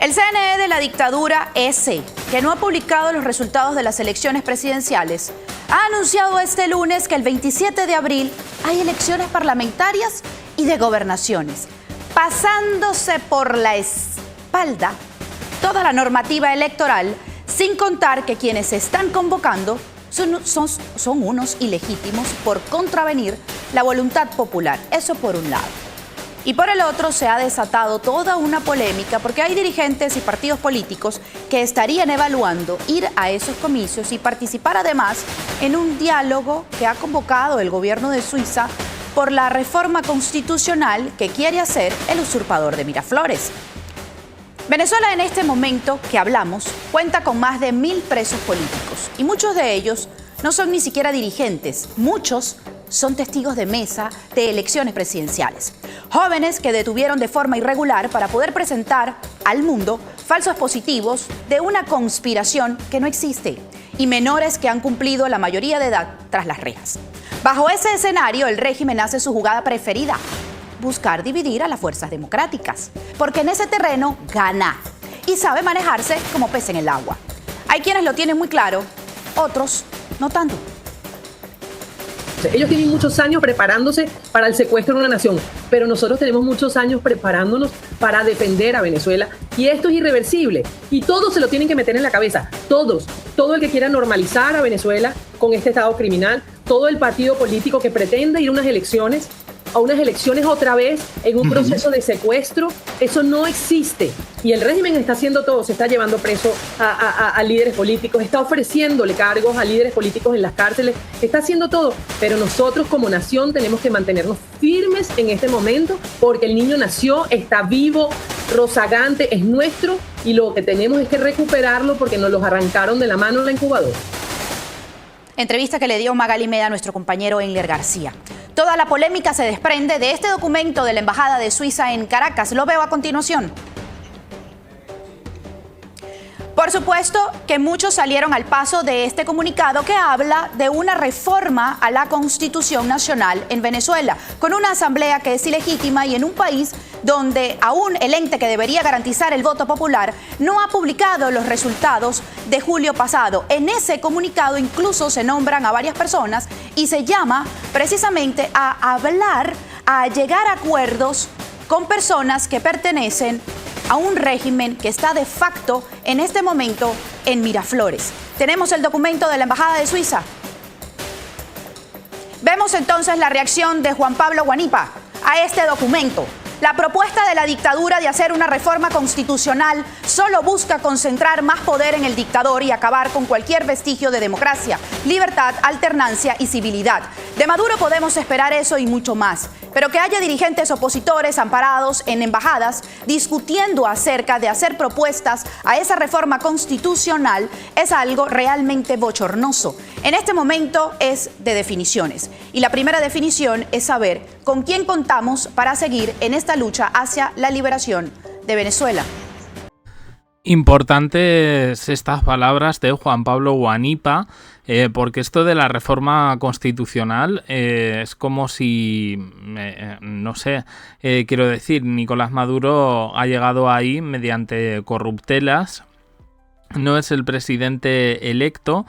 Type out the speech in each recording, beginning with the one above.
El CNE de la dictadura ese, que no ha publicado los resultados de las elecciones presidenciales, ha anunciado este lunes que el 27 de abril hay elecciones parlamentarias y de gobernaciones, pasándose por la espalda toda la normativa electoral, sin contar que quienes se están convocando son unos ilegítimos por contravenir la voluntad popular. Eso por un lado. Y por el otro se ha desatado toda una polémica porque hay dirigentes y partidos políticos que estarían evaluando ir a esos comicios y participar además en un diálogo que ha convocado el gobierno de Suiza por la reforma constitucional que quiere hacer el usurpador de Miraflores. Venezuela en este momento que hablamos cuenta con más de 1000 presos políticos y muchos de ellos no son ni siquiera dirigentes, muchos son testigos de mesa de elecciones presidenciales. Jóvenes que detuvieron de forma irregular para poder presentar al mundo falsos positivos de una conspiración que no existe y menores que han cumplido la mayoría de edad tras las rejas. Bajo ese escenario, el régimen hace su jugada preferida: buscar dividir a las fuerzas democráticas, porque en ese terreno gana y sabe manejarse como pez en el agua. Hay quienes lo tienen muy claro, otros no tanto. Ellos tienen muchos años preparándose para el secuestro de una nación, pero nosotros tenemos muchos años preparándonos para defender a Venezuela, y esto es irreversible y todos se lo tienen que meter en la cabeza, todos, todo el que quiera normalizar a Venezuela con este estado criminal, todo el partido político que pretenda ir a unas elecciones otra vez en un proceso de secuestro. Eso no existe. Y el régimen está haciendo todo, se está llevando preso a líderes políticos, está ofreciéndole cargos a líderes políticos en las cárceles, está haciendo todo. Pero nosotros como nación tenemos que mantenernos firmes en este momento, porque el niño nació, está vivo, rozagante, es nuestro, y lo que tenemos es que recuperarlo porque nos los arrancaron de la mano en la incubadora. Entrevista que le dio Magali Meda a nuestro compañero Engler García. Toda la polémica se desprende de este documento de la Embajada de Suiza en Caracas. Lo veo a continuación. Por supuesto que muchos salieron al paso de este comunicado que habla de una reforma a la Constitución Nacional en Venezuela, con una asamblea que es ilegítima y en un país donde aún el ente que debería garantizar el voto popular no ha publicado los resultados de julio pasado. En ese comunicado incluso se nombran a varias personas y se llama precisamente a hablar, a llegar a acuerdos con personas que pertenecen a un régimen que está de facto en este momento en Miraflores. Tenemos el documento de la Embajada de Suiza. Vemos entonces la reacción de Juan Pablo Guanipa a este documento. La propuesta de la dictadura de hacer una reforma constitucional solo busca concentrar más poder en el dictador y acabar con cualquier vestigio de democracia, libertad, alternancia y civilidad. De Maduro podemos esperar eso y mucho más, pero que haya dirigentes opositores amparados en embajadas discutiendo acerca de hacer propuestas a esa reforma constitucional es algo realmente bochornoso. En este momento es de definiciones, y la primera definición es saber con quién contamos para seguir en esta lucha hacia la liberación de Venezuela. Importantes estas palabras de Juan Pablo Guanipa, porque esto de la reforma constitucional es como si, no sé, quiero decir, Nicolás Maduro ha llegado ahí mediante corruptelas, no es el presidente electo,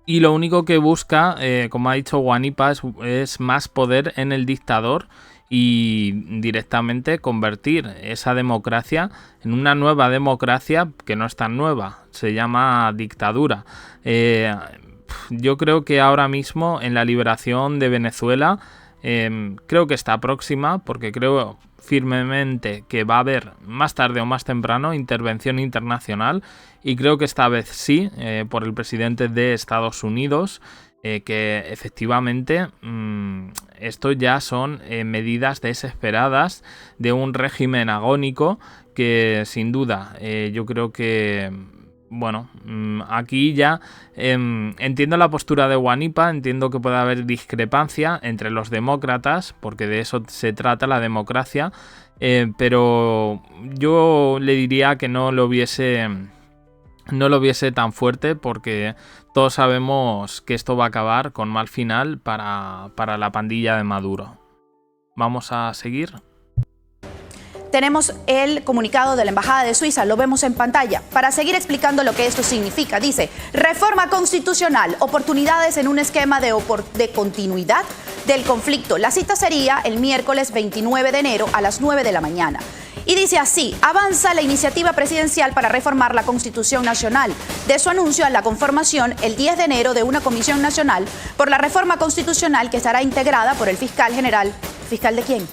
y lo único que busca, como ha dicho Guanipa, es más poder en el dictador y directamente convertir esa democracia en una nueva democracia que no es tan nueva, se llama dictadura. Yo creo que ahora mismo en la liberación de Venezuela creo que está próxima, porque creo firmemente que va a haber más tarde o más temprano intervención internacional, y creo que esta vez sí, por el presidente de Estados Unidos, que efectivamente esto ya son medidas desesperadas de un régimen agónico que sin duda yo creo que, bueno, aquí ya entiendo la postura de Guanipa, entiendo que puede haber discrepancia entre los demócratas, porque de eso se trata la democracia, pero yo le diría que no lo viese tan fuerte, porque todos sabemos que esto va a acabar con mal final para la pandilla de Maduro. Vamos a seguir. tenemos el comunicado de la Embajada de Suiza, lo vemos en pantalla, para seguir explicando lo que esto significa. Dice, reforma constitucional, oportunidades en un esquema de continuidad del conflicto. La cita sería el miércoles 29 de enero a las 9 de la mañana. Y dice así, avanza la iniciativa presidencial para reformar la Constitución Nacional. De su anuncio a la conformación el 10 de enero de una Comisión Nacional por la Reforma Constitucional que estará integrada por el fiscal general. ¿Fiscal de quién?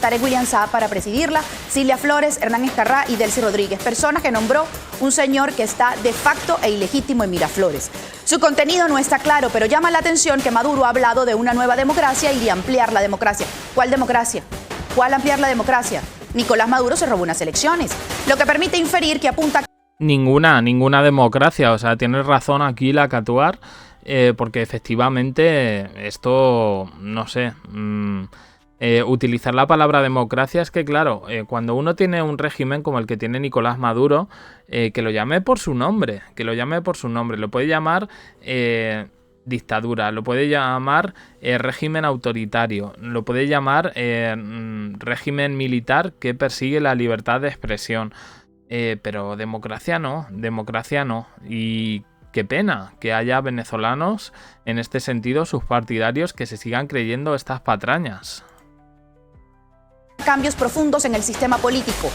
Tarek William Saab para presidirla, Cilia Flores, Hernán Escarrá y Delcy Rodríguez, personas que nombró un señor que está de facto e ilegítimo en Miraflores. Su contenido no está claro, pero llama la atención que Maduro ha hablado de una nueva democracia y de ampliar la democracia. ¿Cuál democracia? ¿Cuál ampliar la democracia? Nicolás Maduro se robó unas elecciones, lo que permite inferir que apunta... Ninguna democracia, o sea, tienes razón aquí la Catuar, porque efectivamente esto, no sé... utilizar la palabra democracia es que, claro, cuando uno tiene un régimen como el que tiene Nicolás Maduro, que lo llame por su nombre, lo puede llamar dictadura, lo puede llamar régimen autoritario, lo puede llamar régimen militar que persigue la libertad de expresión, pero democracia no, y qué pena que haya venezolanos, en este sentido, sus partidarios, que se sigan creyendo estas patrañas. Cambios profundos en el sistema político,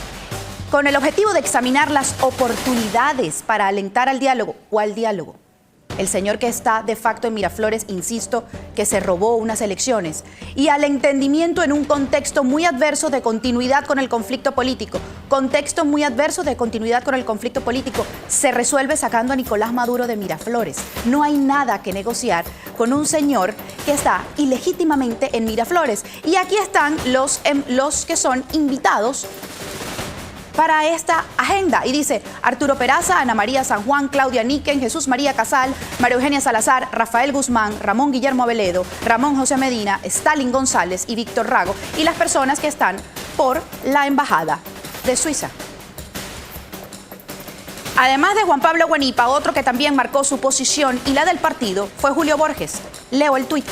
con el objetivo de examinar las oportunidades para alentar al diálogo. ¿Cuál diálogo? El señor que está de facto en Miraflores, insisto, que se robó unas elecciones, y al entendimiento en un contexto muy adverso de continuidad con el conflicto político. Contexto muy adverso de continuidad con el conflicto político se resuelve sacando a Nicolás Maduro de Miraflores. No hay nada que negociar con un señor que está ilegítimamente en Miraflores. Y aquí están los que son invitados para esta agenda. Y dice Arturo Peraza, Ana María San Juan, Claudia Niquen, Jesús María Casal, María Eugenia Salazar, Rafael Guzmán, Ramón Guillermo Aveledo, Ramón José Medina, Stalin González y Víctor Rago, y las personas que están por la Embajada de Suiza. Además de Juan Pablo Guanipa, otro que también marcó su posición y la del partido fue Julio Borges. Leo el tuit.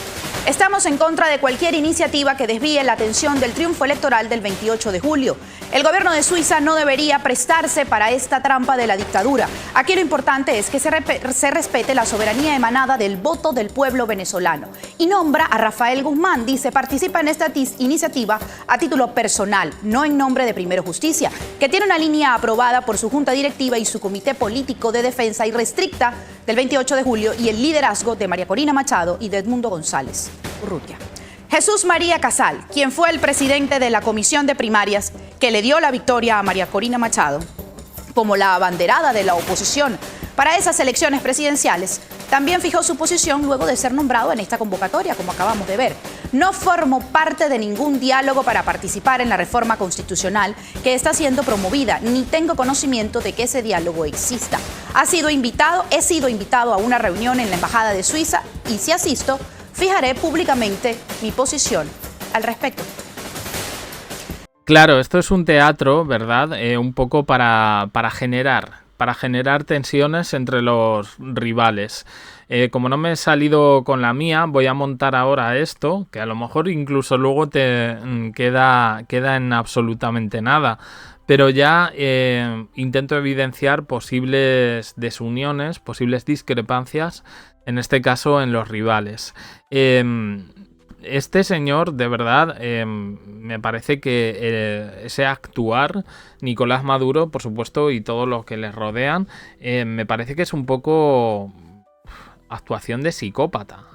Estamos en contra de cualquier iniciativa que desvíe la atención del triunfo electoral del 28 de julio. El gobierno de Suiza no debería prestarse para esta trampa de la dictadura. Aquí lo importante es que se respete la soberanía emanada del voto del pueblo venezolano. Y nombra a Rafael Guzmán, dice, participa en esta iniciativa a título personal, no en nombre de Primero Justicia, que tiene una línea aprobada por su junta directiva y su comité político de defensa irrestricta del 28 de julio y el liderazgo de María Corina Machado y de Edmundo González Urrutia. Jesús María Casal, quien fue el presidente de la Comisión de Primarias que le dio la victoria a María Corina Machado como la abanderada de la oposición para esas elecciones presidenciales, también fijó su posición luego de ser nombrado en esta convocatoria, como acabamos de ver. No formó parte de ningún diálogo para participar en la reforma constitucional que está siendo promovida, ni tengo conocimiento de que ese diálogo exista. He sido invitado a una reunión en la Embajada de Suiza y si asisto, fijaré públicamente mi posición al respecto. Claro, esto es un teatro, ¿verdad? Un poco para generar tensiones entre los rivales. Como no me he salido con la mía, voy a montar ahora esto, que a lo mejor incluso luego te queda en absolutamente nada. Pero ya intento evidenciar posibles desuniones, posibles discrepancias, en este caso en los rivales. Este señor, de verdad, me parece que ese actuar, Nicolás Maduro, por supuesto, y todos los que le rodean, me parece que es un poco actuación de psicópata,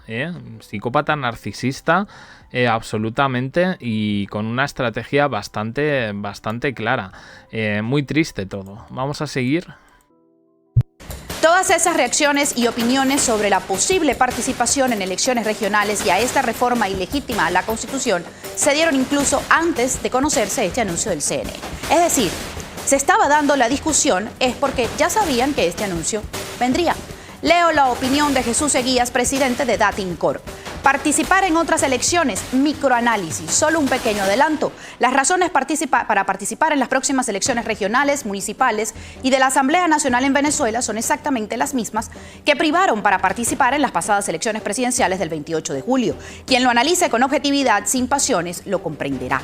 psicópata narcisista, absolutamente, y con una estrategia bastante clara. Muy triste todo. Vamos a seguir. Todas esas reacciones y opiniones sobre la posible participación en elecciones regionales y a esta reforma ilegítima a la Constitución se dieron incluso antes de conocerse este anuncio del CNE. Es decir, se estaba dando la discusión es porque ya sabían que este anuncio vendría. Leo la opinión de Jesús Eguías, presidente de Datincorp. Participar en otras elecciones, microanálisis, solo un pequeño adelanto. Las razones para participar en las próximas elecciones regionales, municipales y de la Asamblea Nacional en Venezuela son exactamente las mismas que privaron para participar en las pasadas elecciones presidenciales del 28 de julio. Quien lo analice con objetividad, sin pasiones, lo comprenderá.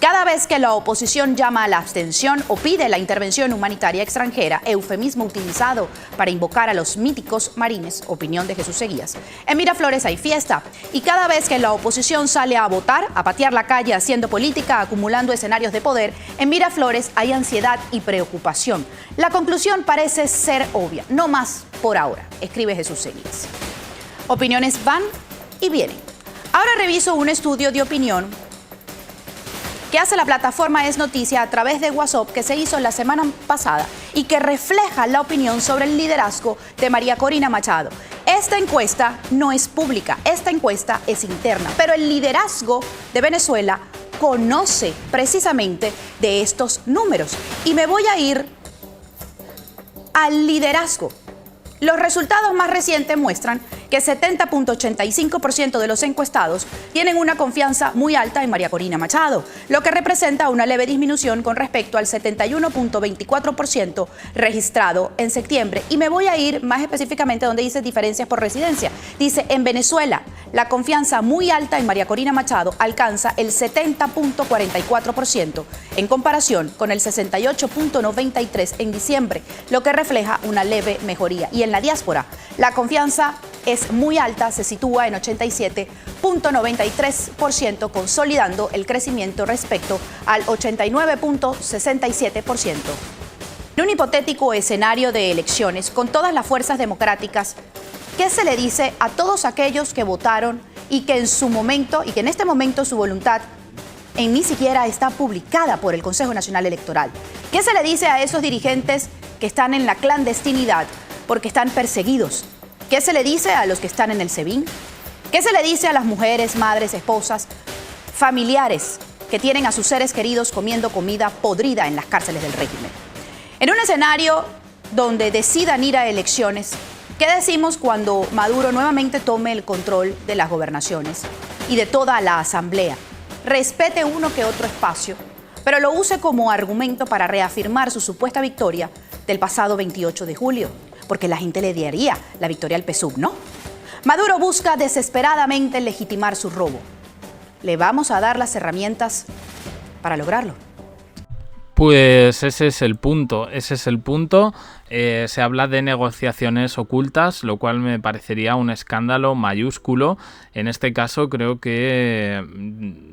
Cada vez que la oposición llama a la abstención o pide la intervención humanitaria extranjera, eufemismo utilizado para invocar a los míticos marines, opinión de Jesús Seguías, en Miraflores hay fiesta. Y cada vez que la oposición sale a votar, a patear la calle haciendo política, acumulando escenarios de poder, en Miraflores hay ansiedad y preocupación. La conclusión parece ser obvia, no más por ahora, escribe Jesús Seguías. Opiniones van y vienen. Ahora reviso un estudio de opinión que hace la plataforma Es Noticia a través de WhatsApp, que se hizo la semana pasada y que refleja la opinión sobre el liderazgo de María Corina Machado. Esta encuesta no es pública, esta encuesta es interna, pero el liderazgo de Venezuela conoce precisamente de estos números. Y me voy a ir al liderazgo. Los resultados más recientes muestran que 70.85% de los encuestados tienen una confianza muy alta en María Corina Machado, lo que representa una leve disminución con respecto al 71.24% registrado en septiembre. Y me voy a ir más específicamente donde dice diferencias por residencia. Dice, en Venezuela, la confianza muy alta en María Corina Machado alcanza el 70.44% en comparación con el 68.93% en diciembre, lo que refleja una leve mejoría. Y en la diáspora, la confianza es muy alta, se sitúa en 87.93%, consolidando el crecimiento respecto al 89.67%. En un hipotético escenario de elecciones con todas las fuerzas democráticas, ¿qué se le dice a todos aquellos que votaron y que en este momento su voluntad ni siquiera está publicada por el Consejo Nacional Electoral? ¿Qué se le dice a esos dirigentes que están en la clandestinidad porque están perseguidos? ¿Qué se le dice a los que están en el SEBIN? ¿Qué se le dice a las mujeres, madres, esposas, familiares que tienen a sus seres queridos comiendo comida podrida en las cárceles del régimen? En un escenario donde decidan ir a elecciones, ¿qué decimos cuando Maduro nuevamente tome el control de las gobernaciones y de toda la asamblea? Respete uno que otro espacio, pero lo use como argumento para reafirmar su supuesta victoria del pasado 28 de julio. Porque la gente le daría la victoria al PSUV, ¿no? Maduro busca desesperadamente legitimar su robo. ¿Le vamos a dar las herramientas para lograrlo? Pues ese es el punto, se habla de negociaciones ocultas, lo cual me parecería un escándalo mayúsculo. En este caso creo que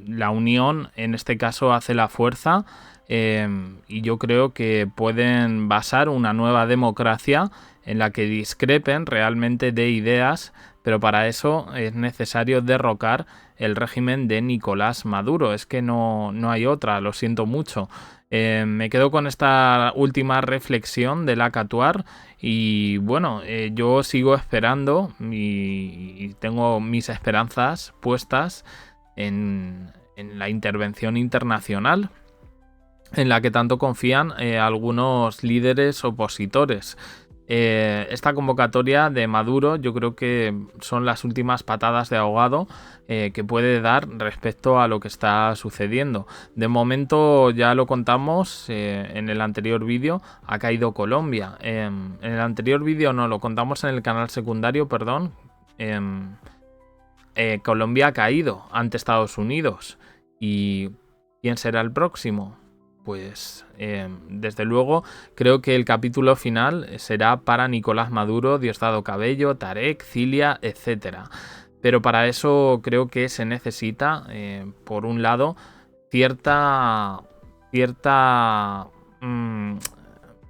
la unión, en este caso, hace la fuerza, y yo creo que pueden basar una nueva democracia en la que discrepen realmente de ideas, pero para eso es necesario derrocar el régimen de Nicolás Maduro. Es que no hay otra, lo siento mucho. Me quedo con esta última reflexión de la Catuar y bueno, yo sigo esperando y tengo mis esperanzas puestas en la intervención internacional en la que tanto confían algunos líderes opositores. Esta convocatoria de Maduro yo creo que son las últimas patadas de ahogado que puede dar respecto a lo que está sucediendo. De momento ya lo contamos en el anterior vídeo, ha caído Colombia. En el anterior vídeo no, lo contamos en el canal secundario, perdón. Colombia ha caído ante Estados Unidos. ¿Y quién será el próximo? Pues desde luego creo que el capítulo final será para Nicolás Maduro, Diosdado Cabello, Tarek, Cilia, etc. Pero para eso creo que se necesita, por un lado, cierta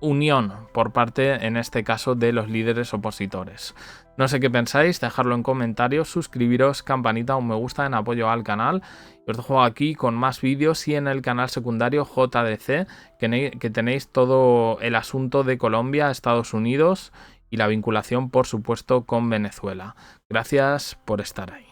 unión por parte, en este caso, de los líderes opositores. No sé qué pensáis, dejadlo en comentarios, suscribiros, campanita, un me gusta en apoyo al canal. Y os dejo aquí con más vídeos y en el canal secundario JDC, que tenéis todo el asunto de Colombia, Estados Unidos y la vinculación, por supuesto, con Venezuela. Gracias por estar ahí.